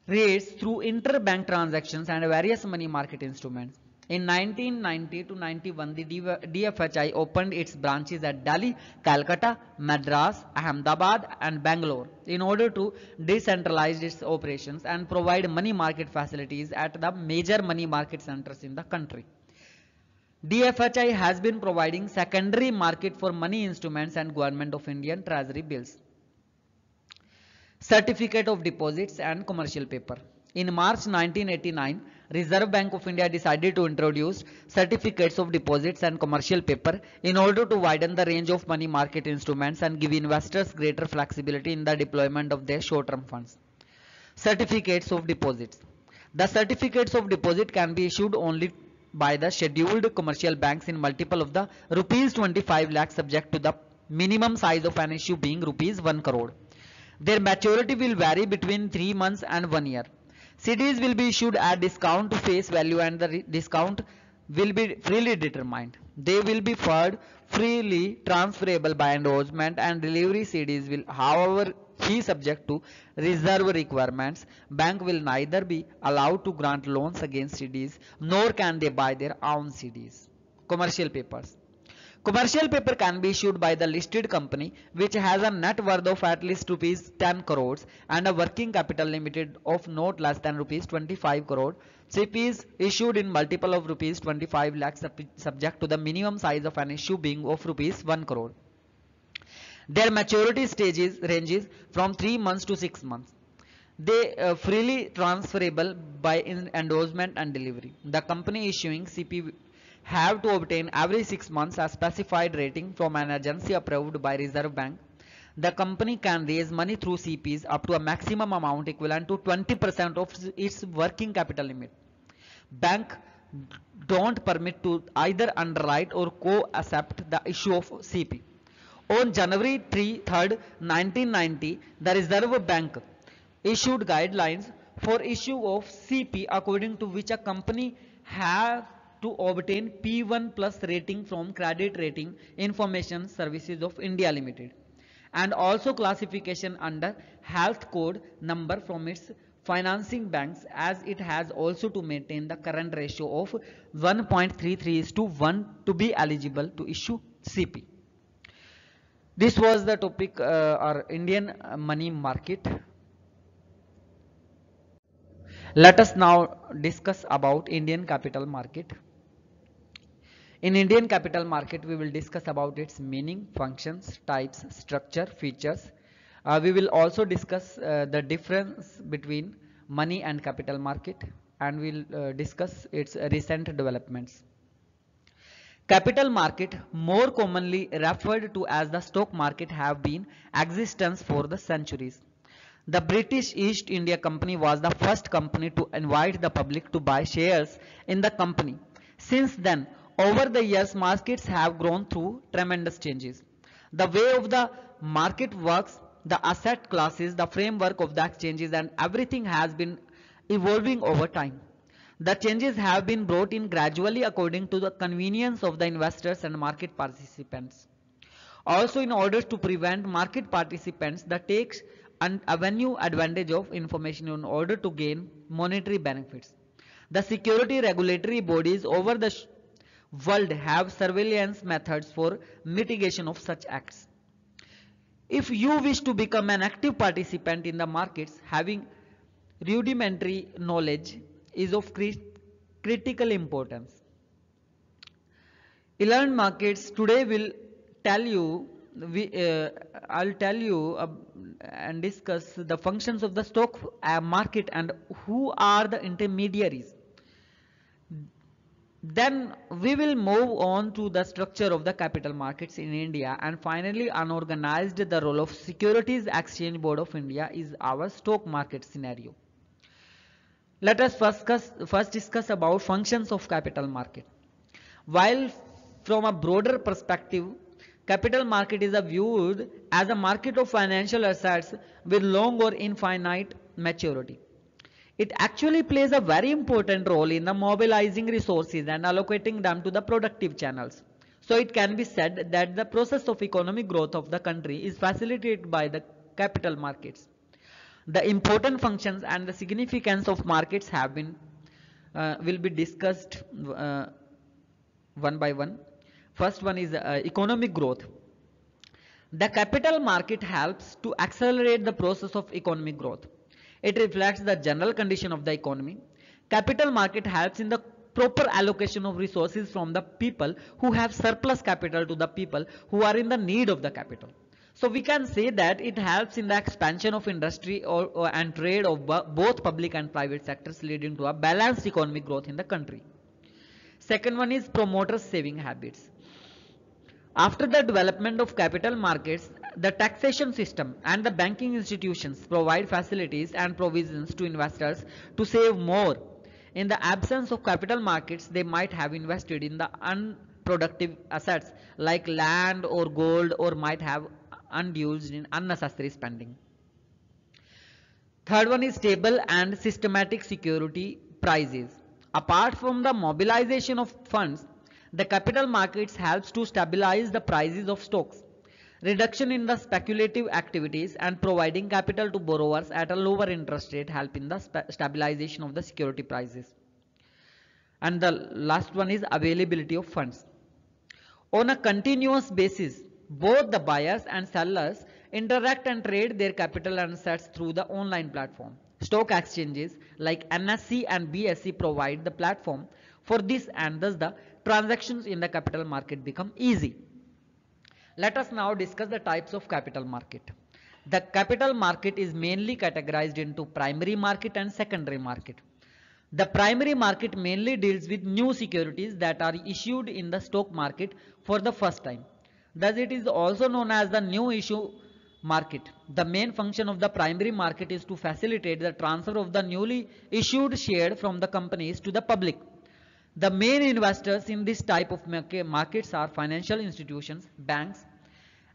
Speaker 1: rates through interbank transactions and various money market instruments. In 1990 to 91, the DFHI opened its branches at Delhi, Calcutta, Madras, Ahmedabad and Bangalore in order to decentralize its operations and provide money market facilities at the major money market centers in the country. DFHI has been providing secondary market for money instruments and Government of Indian Treasury bills. Certificate of Deposits and Commercial Paper. In March 1989, Reserve Bank of India decided to introduce certificates of deposits and commercial paper in order to widen the range of money market instruments and give investors greater flexibility in the deployment of their short-term funds. Certificates of deposits. The certificates of deposit can be issued only by the scheduled commercial banks in multiple of the rupees 25 lakh subject to the minimum size of an issue being rupees 1 crore. Their maturity will vary between 3 months and 1 year. CDs will be issued at discount to face value and the discount will be freely determined. They will be freely transferable by endorsement and delivery. CDs will however be subject to reserve requirements. Bank will neither be allowed to grant loans against CDs nor can they buy their own CDs. Commercial papers. Commercial paper can be issued by the listed company which has a net worth of at least rupees 10 crores and a working capital limited of not less than rupees 25 crore. CPs issued in multiple of rupees 25 lakhs subject to the minimum size of an issue being of rupees 1 crore. Their maturity stages ranges from 3 months to 6 months. They freely transferable by endorsement and delivery. The company issuing CP have to obtain every 6 months a specified rating from an agency approved by Reserve Bank. The company can raise money through CPs up to a maximum amount equivalent to 20% of its working capital limit. Bank don't permit to either underwrite or co-accept the issue of CP. On January 3rd, 1990, the Reserve Bank issued guidelines for issue of CP according to which a company have to obtain P1 plus rating from Credit Rating Information Services of India Limited and also classification under health code number from its financing banks, as it has also to maintain the current ratio of 1.33:1 to be eligible to issue CP. This was the topic our Indian money market. Let us now discuss about Indian capital market. In Indian capital market, we will discuss about its meaning, functions, types, structure, features. We will also discuss the difference between money and capital market, and we'll discuss its recent developments. Capital market, more commonly referred to as the stock market, have been existence for the centuries. The British East India Company was the first company to invite the public to buy shares in the company. Since then, over the years, markets have grown through tremendous changes. The way of the market works, the asset classes, the framework of the exchanges, and everything has been evolving over time. The changes have been brought in gradually according to the convenience of the investors and market participants. Also, in order to prevent market participants that takes an avenue advantage of information in order to gain monetary benefits. The security regulatory bodies over the world have surveillance methods for mitigation of such acts. If you wish to become an active participant in the markets, having rudimentary knowledge is of critical importance. E-learned markets today will tell you, I'll tell you and discuss the functions of the stock market and who are the intermediaries. Then we will move on to the structure of the capital markets in India, and finally unorganized, the role of Securities Exchange Board of India is our stock market scenario. Let us first discuss about functions of capital market. While from a broader perspective, capital market is viewed as a market of financial assets with long or infinite maturity. It actually plays a very important role in the mobilizing resources and allocating them to the productive channels. So it can be said that the process of economic growth of the country is facilitated by the capital markets. The important functions and the significance of markets have been will be discussed one by one. First one is economic growth. The capital market helps to accelerate the process of economic growth. It reflects the general condition of the economy. Capital market helps in the proper allocation of resources from the people who have surplus capital to the people who are in the need of the capital. So we can say that it helps in the expansion of industry and trade of both public and private sectors, leading to a balanced economic growth in the country. Second one is promoters' saving habits. After the development of capital markets, the taxation system and the banking institutions provide facilities and provisions to investors to save more. In the absence of capital markets, they might have invested in the unproductive assets like land or gold, or might have unused in unnecessary spending. Third one is stable and systematic security prices. Apart from the mobilization of funds, the capital markets helps to stabilize the prices of stocks, reduction in the speculative activities, and providing capital to borrowers at a lower interest rate help in the stabilization of the security prices. And the last one is availability of funds. On a continuous basis, both the buyers and sellers interact and trade their capital and assets through the online platform. Stock exchanges like NSE and BSE provide the platform for this, and thus the transactions in the capital market become easy. Let us now discuss the types of capital market. The capital market is mainly categorized into primary market and secondary market. The primary market mainly deals with new securities that are issued in the stock market for the first time. Thus it is also known as the new issue market. The main function of the primary market is to facilitate the transfer of the newly issued share from the companies to the public. The main investors in this type of markets are financial institutions, banks,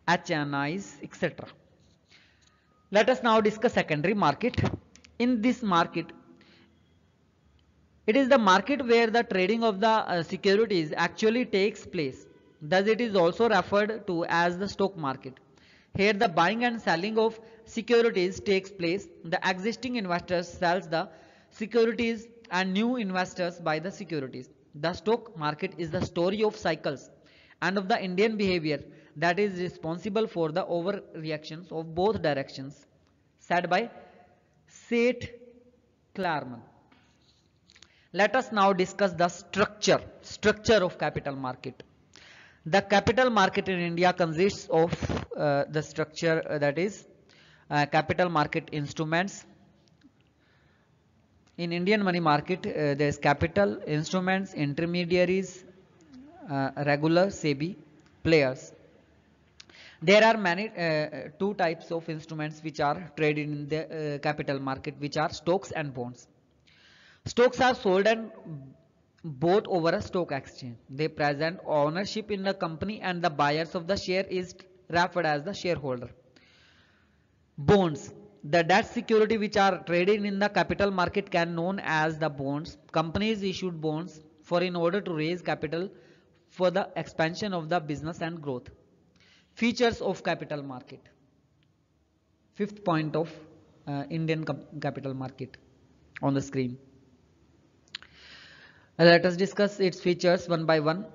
Speaker 1: HNIs, etc. Let us now discuss secondary market. In this market, it is the market where the trading of the securities actually takes place. Thus it is also referred to as the stock market. Here the buying and selling of securities takes place. The existing investors sells the securities and new investors buy the securities. The stock market is the story of cycles and of the Indian behavior that is responsible for the overreactions of both directions, said by Seth Klarman. Let us now discuss the structure of capital market. The capital market in India consists of the structure that is capital market instruments. In Indian money market, there is capital, instruments, intermediaries, regular SEBI players. There are many two types of instruments which are traded in the capital market, which are stocks and bonds. Stocks are sold and bought over a stock exchange. They present ownership in the company and the buyers of the share is referred as the shareholder. Bonds. The debt security which are traded in the capital market can known as the bonds. Companies issued bonds for in order to raise capital for the expansion of the business and growth. Features of capital market. Fifth point of Indian capital market on the screen. Let us discuss its features one by one.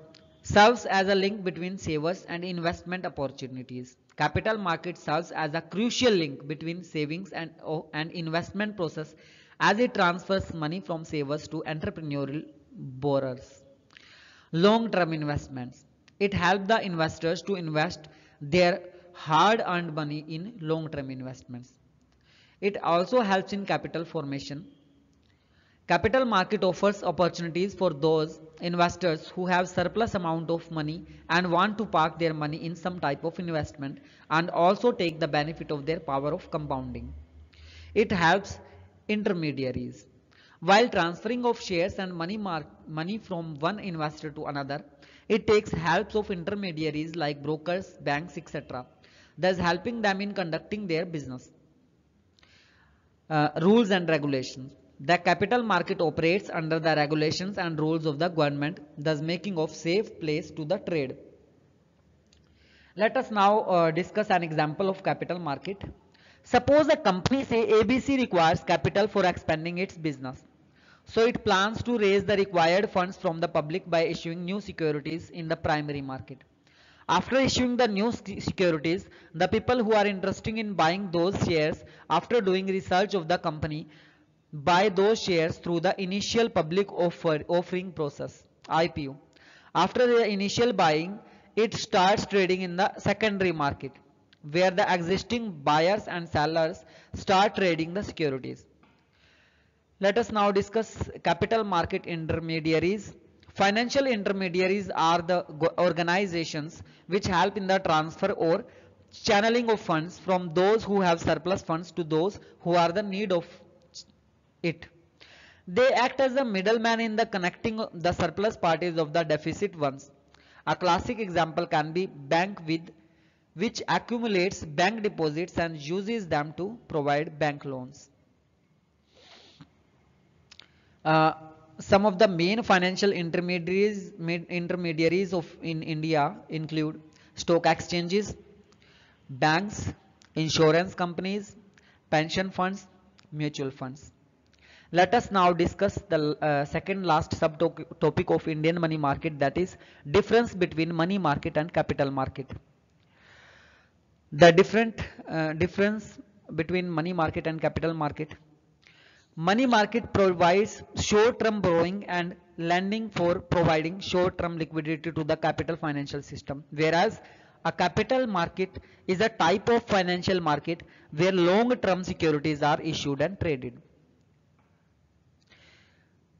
Speaker 1: Serves as a link between savers and investment opportunities. Capital market serves as a crucial link between savings and investment process as it transfers money from savers to entrepreneurial borrowers. Long-term investments. It helps the investors to invest their hard-earned money in long-term investments. It also helps in capital formation. Capital market offers opportunities for those investors who have surplus amount of money and want to park their money in some type of investment and also take the benefit of their power of compounding. It helps intermediaries. While transferring of shares and money from one investor to another, it takes help of intermediaries like brokers, banks, etc., thus helping them in conducting their business. Rules and regulations. The capital market operates under the regulations and rules of the government, thus making of safe place to the trade. Let us now discuss an example of capital market. Suppose a company say ABC requires capital for expanding its business. So it plans to raise the required funds from the public by issuing new securities in the primary market. After issuing the new securities, the people who are interested in buying those shares after doing research of the company buy those shares through the initial public offering process, IPO. After the initial buying, it starts trading in the secondary market, where the existing buyers and sellers start trading the securities. Let us now discuss capital market intermediaries. Financial intermediaries are the organizations which help in the transfer or channeling of funds from those who have surplus funds to those who are the need of it. They act as a middleman in the connecting the surplus parties of the deficit ones. A classic example can be bank with which accumulates bank deposits and uses them to provide bank loans. Some of the main financial intermediaries in India include stock exchanges, banks, insurance companies, pension funds, mutual funds. Let us now discuss the second last subtopic of Indian money market, that is difference between money market and capital market. The difference between money market and capital market. Money market provides short-term borrowing and lending for providing short-term liquidity to the capital financial system, whereas a capital market is a type of financial market where long-term securities are issued and traded.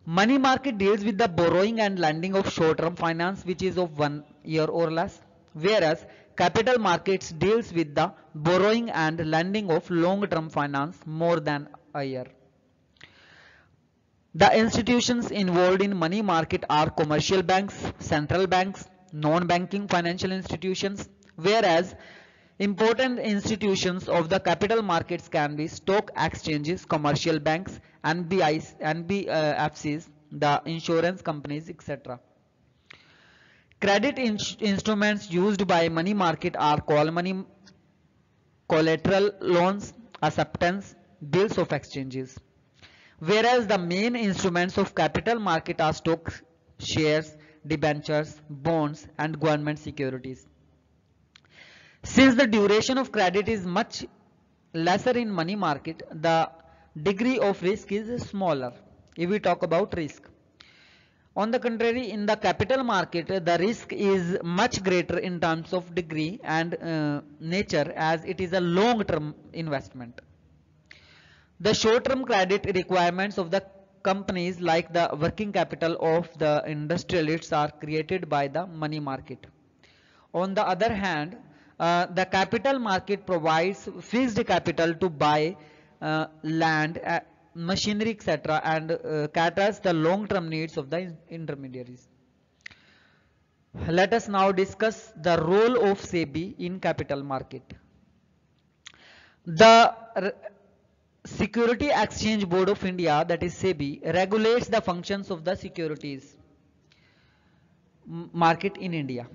Speaker 1: Money market deals with the borrowing and lending of short-term finance which is of 1 year or less, whereas capital markets deals with the borrowing and lending of long-term finance more than a year. The institutions involved in money market are commercial banks, central banks, non-banking financial institutions, whereas important institutions of the capital markets can be stock exchanges, commercial banks, NBFCs, the insurance companies, etc. Credit instruments used by money market are call money, collateral loans, acceptance, bills of exchanges. Whereas the main instruments of capital market are stocks, shares, debentures, bonds, and government securities. Since the duration of credit is much lesser in money market, the degree of risk is smaller if we talk about risk. On the contrary, in the capital market, the risk is much greater in terms of degree and nature, as it is a long-term investment. The short-term credit requirements of the companies like the working capital of the industrialists are created by the money market. On the other hand, the capital market provides fixed capital to buy land, machinery, etc., and caters the long-term needs of the intermediaries. Let us now discuss the role of SEBI in capital market. The Security Exchange Board of India, that is SEBI, regulates the functions of the securities market in India.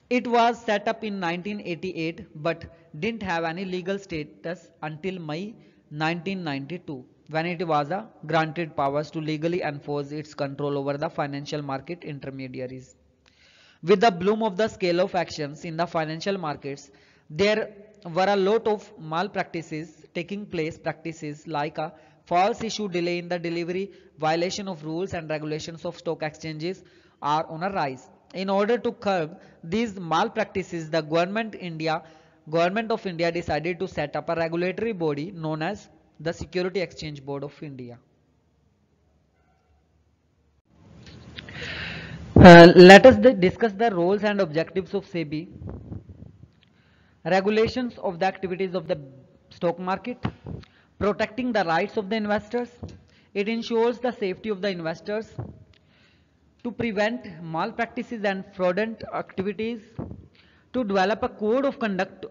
Speaker 1: It was set up in 1988 but didn't have any legal status until May 1992, when it was granted powers to legally enforce its control over the financial market intermediaries. With the bloom of the scale of actions in the financial markets, there were a lot of malpractices taking place, practices like a false issue, delay in the delivery, violation of rules and regulations of stock exchanges are on a rise. In order to curb these malpractices, the Government of India decided to set up a regulatory body known as the Security Exchange Board of India. Let us discuss the roles and objectives of SEBI. Regulations of the activities of the stock market, protecting the rights of the investors. It ensures the safety of the investors, to prevent malpractices and fraudulent activities, to develop a code of conduct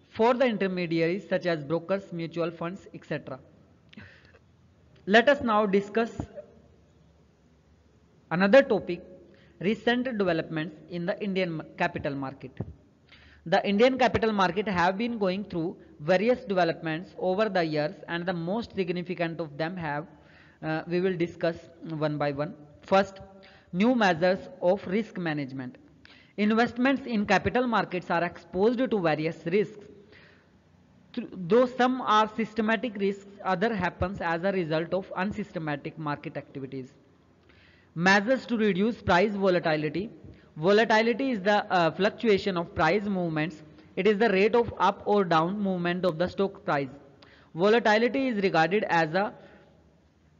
Speaker 1: for the intermediaries such as brokers, mutual funds, etc. Let us now discuss another topic, recent developments in the Indian capital market. The Indian capital market have been going through various developments over the years, and the most significant of them we will discuss one by one. First, new measures of risk management. Investments in capital markets are exposed to various risks. Though some are systematic risks, other happens as a result of unsystematic market activities. Measures to reduce price volatility. Volatility is the fluctuation of price movements. It is the rate of up or down movement of the stock price. Volatility is regarded as a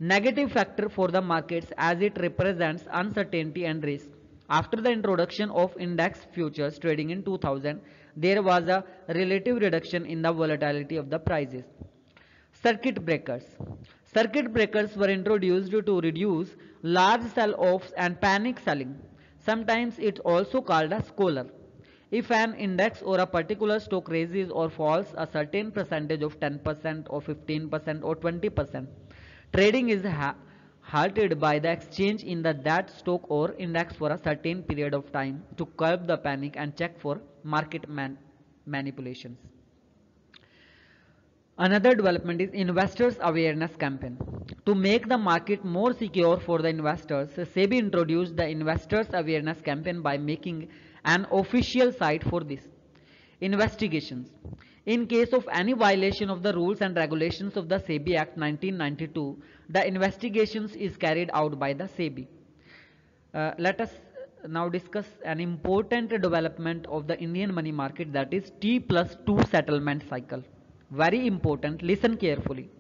Speaker 1: negative factor for the markets as it represents uncertainty and risk. After the introduction of index futures trading in 2000, there was a relative reduction in the volatility of the prices. Circuit breakers. Circuit breakers were introduced to reduce large sell-offs and panic selling. Sometimes it's also called a scaler. If an index or a particular stock raises or falls a certain percentage of 10% or 15% or 20%, trading is halted by the exchange in that stock or index for a certain period of time to curb the panic and check for market manipulations. Another development is investors awareness campaign. To make the market more secure for the investors, SEBI introduced the investors awareness campaign by making an official site for this. Investigations. In case of any violation of the rules and regulations of the SEBI Act 1992, the investigations is carried out by the SEBI. Let us now discuss an important development of the Indian money market, that is T+2 settlement cycle. Very important, listen carefully.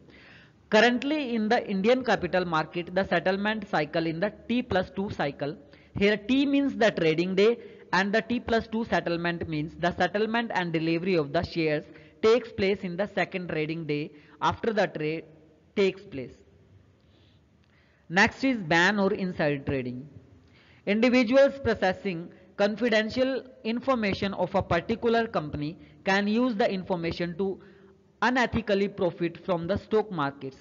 Speaker 1: Currently in the Indian capital market, the settlement cycle in the T+2 cycle. Here T means the trading day and the T+2 settlement means the settlement and delivery of the shares takes place in the second trading day after the trade takes place. Next is ban or insider trading. Individuals processing confidential information of a particular company can use the information to unethically profit from the stock markets.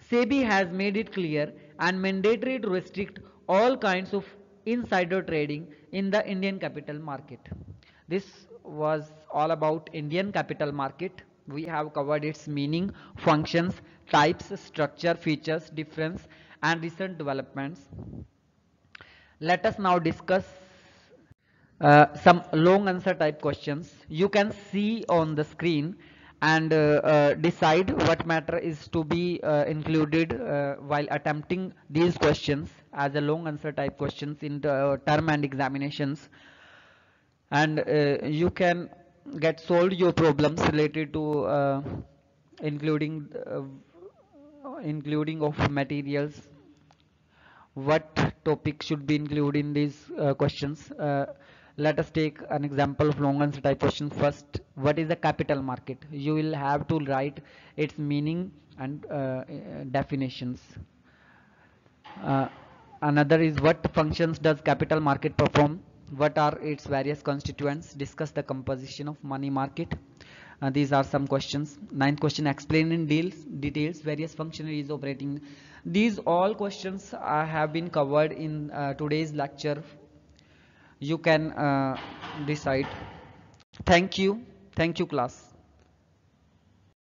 Speaker 1: SEBI has made it clear and mandatory to restrict all kinds of insider trading in the Indian capital market. This was all about Indian capital market. We have covered its meaning, functions, types, structure, features, difference, and recent developments. Let us now discuss some long answer type questions. You can see on the screen and decide what matter is to be included while attempting these questions as a long answer type questions in the term and examinations, and you can get solved your problems related to including of materials what topic should be included in these questions. Let us take an example of long answer type question. First, what is the capital market? You will have to write its meaning and definitions. uh, Another is, what functions does capital market perform? What are its various constituents? Discuss the composition of money market. These are some questions. Ninth question, explain in details various functionaries operating. These all questions have been covered in today's lecture. You can decide. Thank you class.